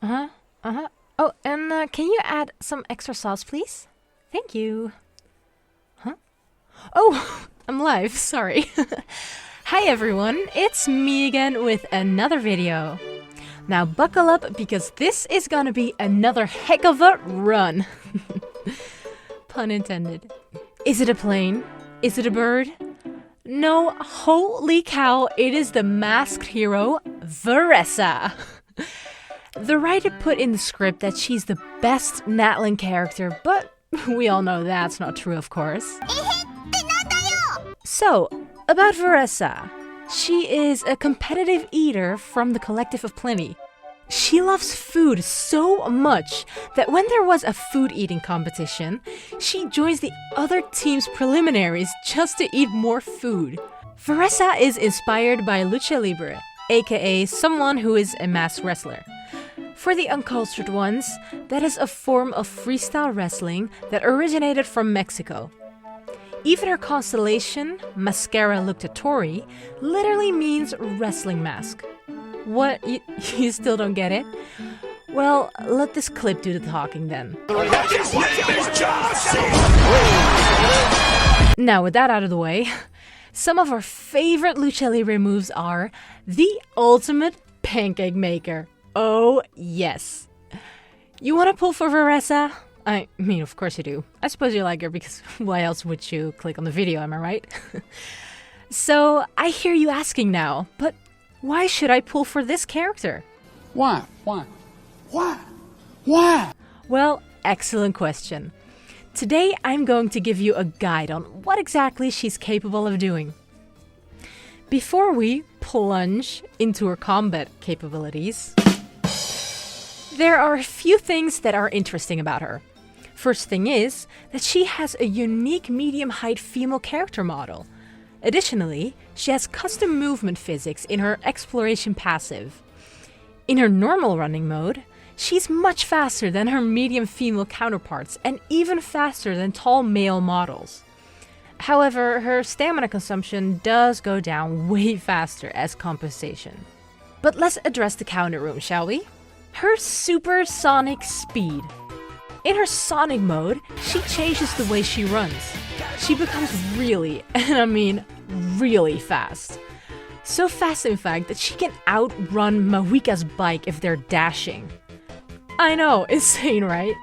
Uh-huh. Uh-huh. Oh, and can you add some extra sauce, please? Thank you. Huh? Oh, I'm live. Sorry. Hi everyone, it's me again with another video. Now buckle up because this is gonna be another heck of a run. Pun intended. Is it a plane? Is it a bird? No, holy cow, it is the masked hero, Varesa. The writer put in the script that she's the best Natlan character, but we all know that's not true, of course. So, about Varesa. She is a competitive eater from the Collective of Plenty. She loves food so much that when there was a food eating competition, she joins the other team's preliminaries just to eat more food. Varesa is inspired by lucha libre, aka someone who is a masked wrestler. For the uncultured ones, that is a form of freestyle wrestling that originated from Mexico. Even her constellation, Mascara Luctatori, literally means wrestling mask. What? You still don't get it? Well, let this clip do the talking then. Now, with that out of the way, some of our favorite lucha libre moves are the ultimate pancake maker. Oh, yes. You want to pull for Varesa? I mean, of course you do. I suppose you like her because why else would you click on the video, am I right? So, I hear you asking now, but why should I pull for this character? Why? Well, excellent question. Today I'm going to give you a guide on what exactly she's capable of doing. Before we plunge into her combat capabilities, there are a few things that are interesting about her. First thing is that she has a unique medium-height female character model. Additionally, she has custom movement physics in her exploration passive. In her normal running mode, she's much faster than her medium female counterparts and even faster than tall male models. However, her stamina consumption does go down way faster as compensation. But let's address the counter room, shall we? Her supersonic speed. In her sonic mode, she changes the way she runs. She becomes really, and I mean really fast. So fast in fact that she can outrun MayAqua's bike if they're dashing. I know, insane, right?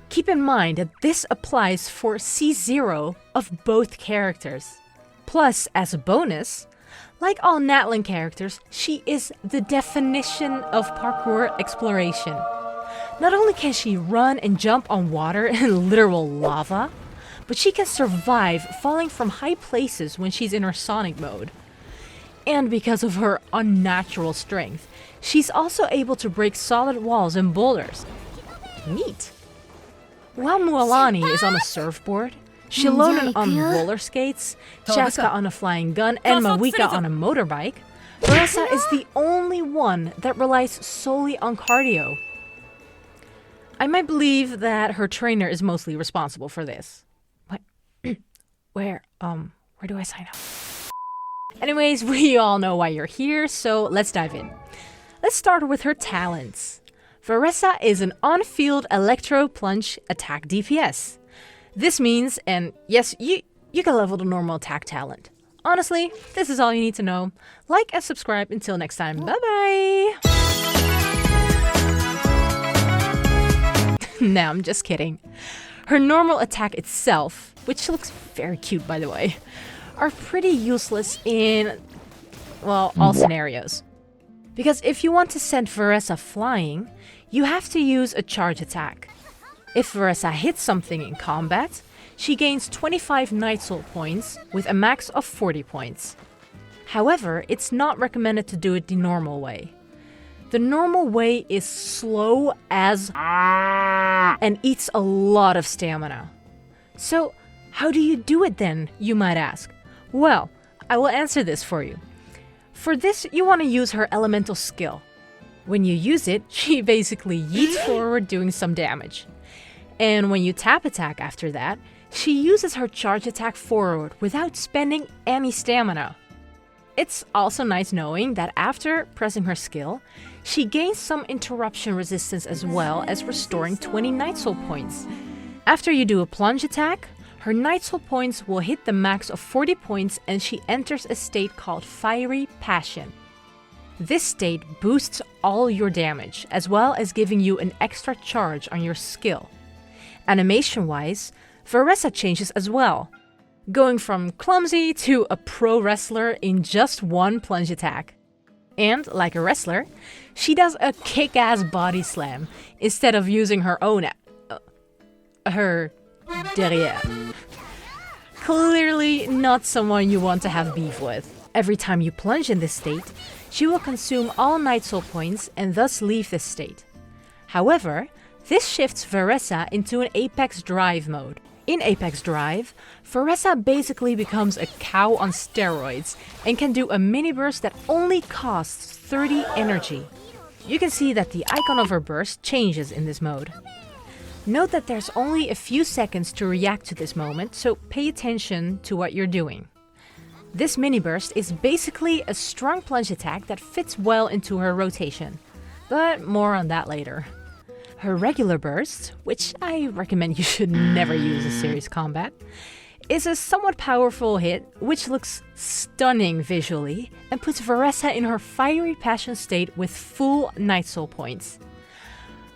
Keep in mind that this applies for C0 of both characters. Plus, as a bonus, like all Natlan characters, she is the definition of parkour exploration. Not only can she run and jump on water and literal lava, but she can survive falling from high places when she's in her sonic mode. And because of her unnatural strength, she's also able to break solid walls and boulders. Neat. While Mualani is on a surfboard, Shilonen on roller skates, Chaska on a flying gun, and MayAqua on a motorbike, Varesa is the only one that relies solely on cardio. I might believe that her trainer is mostly responsible for this. What? Where do I sign up? Anyways, we all know why you're here, so let's dive in. Let's start with her talents. Varesa is an on-field electro plunge attack DPS. This means, and yes, you can level the normal attack talent. Honestly, this is all you need to know. Like and subscribe until next time. Bye-bye! No, I'm just kidding. Her normal attack itself, which looks very cute by the way, are pretty useless in, well, all scenarios. Because if you want to send Varesa flying, you have to use a charge attack. If Varesa hits something in combat, she gains 25 Night Soul points with a max of 40 points. However, it's not recommended to do it the normal way. The normal way is slow as and eats a lot of stamina. So, how do you do it then, you might ask? Well, I will answer this for you. For this, you want to use her elemental skill. When you use it, she basically yeets forward doing some damage. And when you tap attack after that, she uses her charge attack forward without spending any stamina. It's also nice knowing that after pressing her skill, she gains some interruption resistance as well as restoring 20 Night Soul points. After you do a plunge attack, her Night Soul points will hit the max of 40 points and she enters a state called Fiery Passion. This state boosts all your damage, as well as giving you an extra charge on your skill. Animation-wise, Varesa changes as well, going from clumsy to a pro wrestler in just one plunge attack. And, like a wrestler, she does a kick-ass body slam instead of using her own her derrière. Clearly not someone you want to have beef with. Every time you plunge in this state, she will consume all Night Soul points and thus leave this state. However, this shifts Varesa into an Apex Drive mode. In Apex Drive, Varesa basically becomes a cow on steroids and can do a mini burst that only costs 30 energy. You can see that the icon of her burst changes in this mode. Note that there's only a few seconds to react to this moment, so pay attention to what you're doing. This mini burst is basically a strong plunge attack that fits well into her rotation, but more on that later. Her regular burst, which I recommend you should never use in serious combat, is a somewhat powerful hit which looks stunning visually and puts Varesa in her Fiery Passion state with full Night Soul points.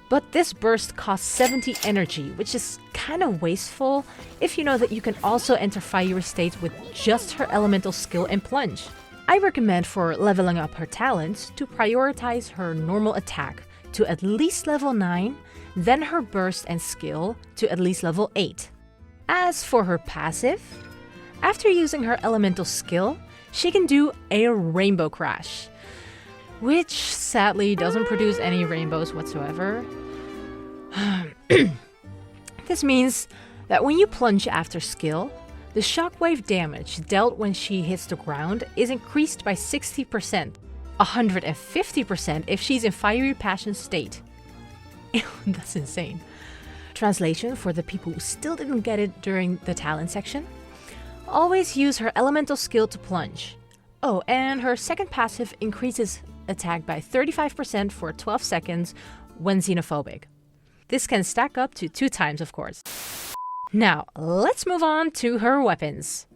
But this burst costs 70 energy, which is kind of wasteful if you know that you can also enter fiery states with just her elemental skill and plunge. I recommend for leveling up her talents to prioritize her normal attack to at least level 9, then her burst and skill to at least level 8. As for her passive, after using her elemental skill, she can do a Rainbow Crash, which sadly doesn't produce any rainbows whatsoever. This means that when you plunge after skill, the shockwave damage dealt when she hits the ground is increased by 60%, 150% if she's in Fiery Passion state. That's insane. Translation for the people who still didn't get it during the talent section: always use her elemental skill to plunge. Oh, and her second passive increases attack by 35% for 12 seconds when xenophobic. This can stack up to 2 times, of course. Now, let's move on to her weapons.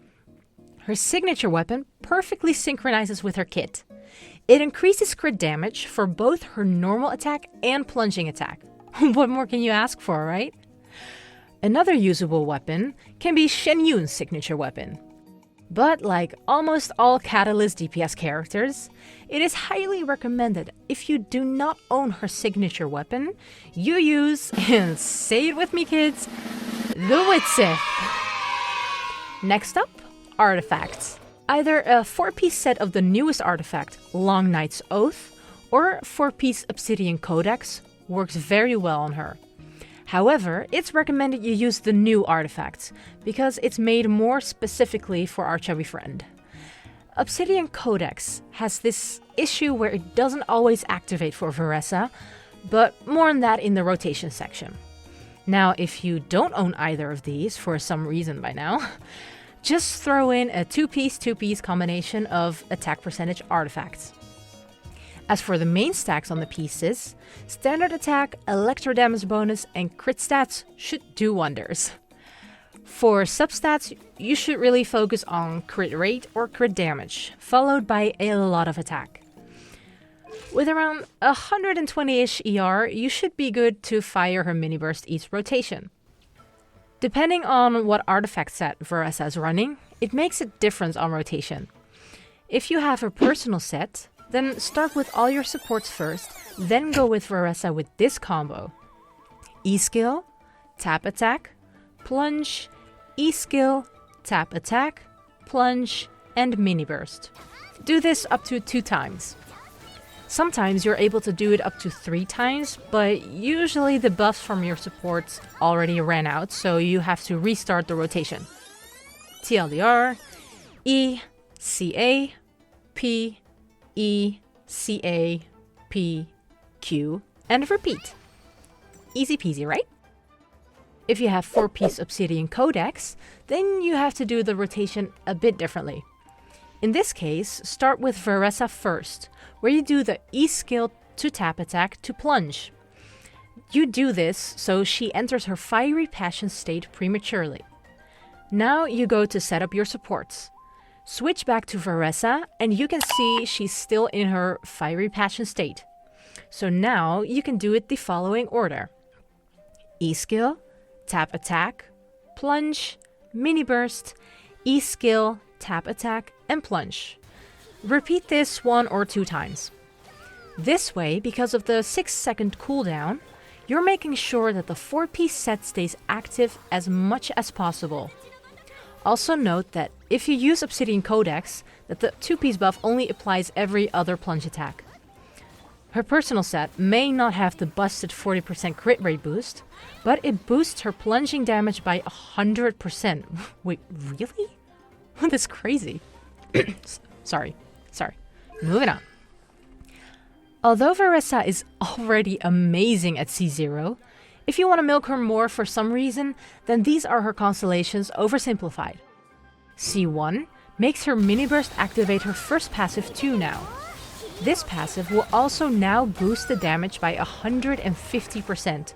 Her signature weapon perfectly synchronizes with her kit. It increases crit damage for both her normal attack and plunging attack. What more can you ask for, right? Another usable weapon can be Shen Yun's signature weapon. But like almost all Catalyst DPS characters, it is highly recommended if you do not own her signature weapon, you use, and say it with me kids, the Witsith. Next up, artifacts. Either a 4-piece set of the newest artifact, Long Night's Oath, or 4-piece Obsidian Codex works very well on her. However, it's recommended you use the new artifacts, because it's made more specifically for our chubby friend. Obsidian Codex has this issue where it doesn't always activate for Varesa, but more on that in the rotation section. Now, if you don't own either of these for some reason by now, just throw in a 2-piece combination of attack percentage artifacts. As for the main stacks on the pieces, standard attack, electro damage bonus, and crit stats should do wonders. For substats, you should really focus on crit rate or crit damage, followed by a lot of attack. With around 120-ish ER, you should be good to fire her mini burst each rotation. Depending on what artifact set Varesa is running, it makes a difference on rotation. If you have her personal set, then start with all your supports first, then go with Varesa with this combo: E-skill, tap attack, plunge, E-skill, tap attack, plunge, and mini burst. Do this up to 2 times. Sometimes you're able to do it up to 3 times, but usually the buffs from your supports already ran out, so you have to restart the rotation. TLDR, E, CA, P, E, CA, P, Q, and repeat. Easy peasy, right? If you have 4-piece Obsidian Codex, then you have to do the rotation a bit differently. In this case, start with Varesa first, where you do the E skill to tap attack to plunge. You do this so she enters her fiery passion state prematurely. Now you go to set up your supports. Switch back to Varesa and you can see she's still in her fiery passion state. So now you can do it the following order. E skill, tap attack, plunge, mini burst, E skill, tap attack, and plunge. Repeat this 1 or 2 times. This way, because of the 6-second cooldown, you're making sure that the 4-piece set stays active as much as possible. Also note that if you use Obsidian Codex, that the 2-piece buff only applies every other plunge attack. Her personal set may not have the busted 40% crit rate boost, but it boosts her plunging damage by 100%. Wait, really? That's crazy. Sorry. Moving on. Although Varesa is already amazing at C0, if you want to milk her more for some reason, then these are her constellations oversimplified. C1 makes her mini burst activate her first passive too now. This passive will also now boost the damage by 150%,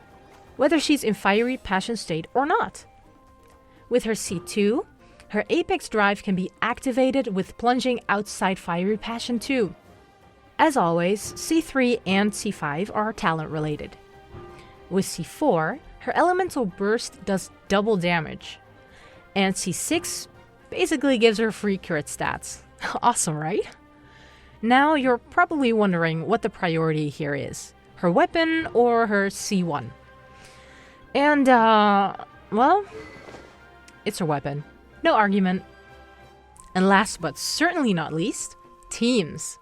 whether she's in fiery passion state or not. With her C2, her apex drive can be activated with plunging outside fiery passion too. As always, C3 and C5 are talent related. With C4, her elemental burst does double damage. And C6 basically gives her free crit stats. Awesome, right? Now you're probably wondering what the priority here is. Her weapon or her C1? And, well, it's her weapon. No argument. And last but certainly not least, teams.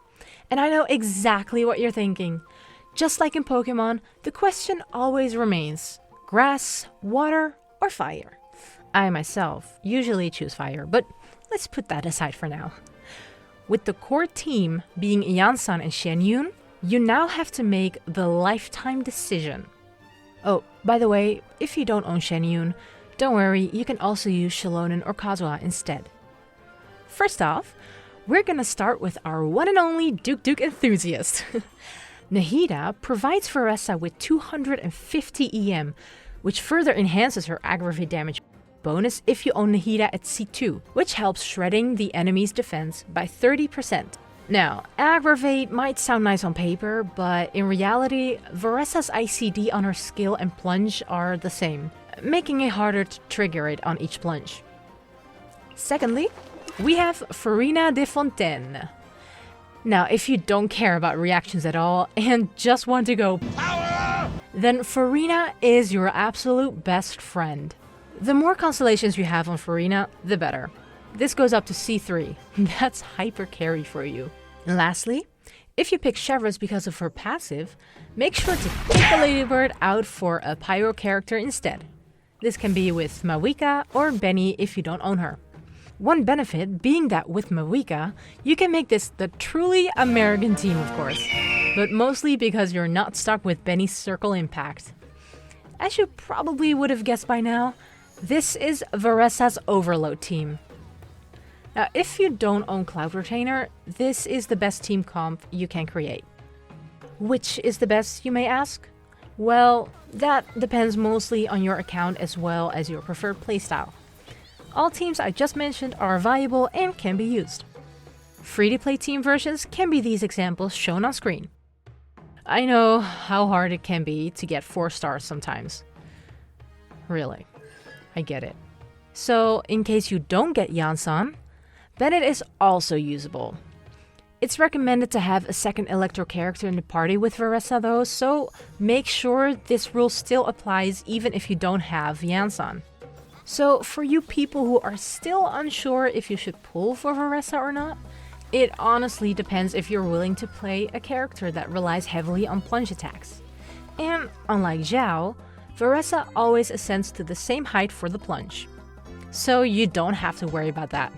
And I know exactly what you're thinking. Just like in Pokemon, the question always remains: grass, water, or fire? I myself usually choose fire, but let's put that aside for now. With the core team being Yansan and Shenyun, you now have to make the lifetime decision. Oh, by the way, if you don't own Shenyun, don't worry, you can also use Shilonen or Kazuha instead. First off, we're gonna start with our one and only Duke enthusiast. Nahida provides Varesa with 250 EM, which further enhances her aggravate damage bonus if you own Nahida at C2, which helps shredding the enemy's defense by 30%. Now, aggravate might sound nice on paper, but in reality, Varesa's ICD on her skill and plunge are the same, making it harder to trigger it on each plunge. Secondly, we have Farina de Fontaine. Now, if you don't care about reactions at all and just want to go power, then Farina is your absolute best friend. The more constellations you have on Farina, the better. This goes up to C3. That's hyper carry for you. And lastly, if you pick Chevreuse because of her passive, make sure to take the Ladybird out for a Pyro character instead. This can be with MayAqua or Benny if you don't own her. One benefit being that with MayAqua, you can make this the truly American team, of course, but mostly because you're not stuck with Benny's Circle Impact. As you probably would have guessed by now, this is Varesa's Overload team. Now, if you don't own Cloud Retainer, this is the best team comp you can create. Which is the best, you may ask? Well, that depends mostly on your account as well as your preferred playstyle. All teams I just mentioned are viable and can be used. Free-to-play team versions can be these examples shown on screen. I know how hard it can be to get 4 stars sometimes. Really, I get it. So, in case you don't get Yansan, Bennett is also usable. It's recommended to have a second Electro character in the party with Varesa though, so make sure this rule still applies even if you don't have Yansan. So for you people who are still unsure if you should pull for Varesa or not, it honestly depends if you're willing to play a character that relies heavily on plunge attacks. And unlike Zhao, Varesa always ascends to the same height for the plunge. So you don't have to worry about that.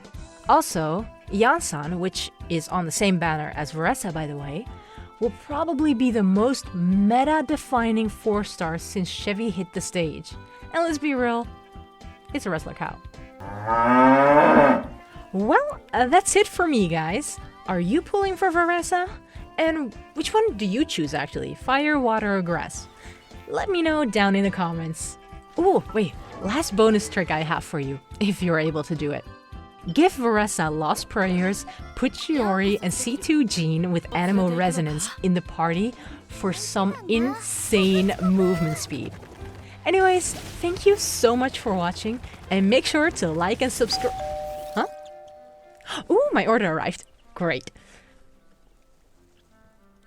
Also, Yansan, which is on the same banner as Varesa by the way, will probably be the most meta-defining 4-star since Chevy hit the stage. And let's be real, it's a wrestler cow. Well, that's it for me, guys. Are you pulling for Varesa? And which one do you choose, actually? Fire, water, or grass? Let me know down in the comments. Ooh, wait, last bonus trick I have for you, if you're able to do it. Give Varesa Lost Prayers, put Shiori and C2 Jean with Animal Resonance in the party for some insane movement speed. Anyways, thank you so much for watching, and make sure to like and subscribe. Huh? Ooh, my order arrived. Great.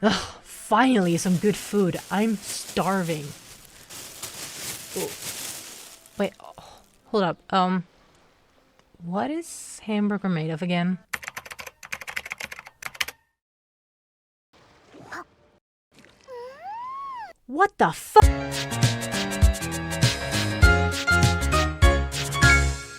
Ugh, finally some good food. I'm starving. Ooh. Wait, hold up. What is hamburger made of again? What the fuck?